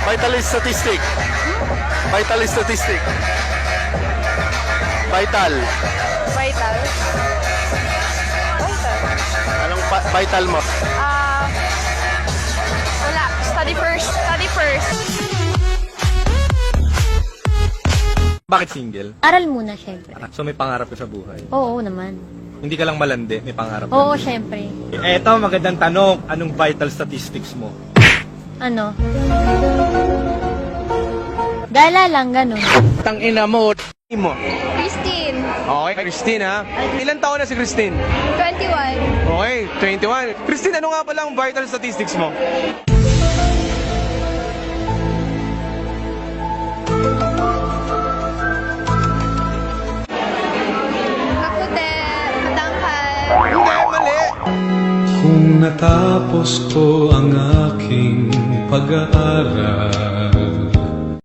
Vital statistic. Vital statistic. Vital. Vital. Vital. Anong vital mo? Wala. Study first. Study first. Bakit single? Aral muna, syempre. So may pangarap ka sa buhay. Oo naman. Hindi ka lang malandi, may pangarap ka. Oo, syempre. Eto, magandang tanong. Anong vital statistics mo? Ano? Gala lang, ganun. Tang ina mo, mo. Christine. Okay, Christine ha. Ilan taon na si Christine? 21. Okay, 21. Christine, ano nga pala ang vital statistics mo? Maputi. Matangkad. Hindi, mali. Kung natapos ko ang aking pag-aaral,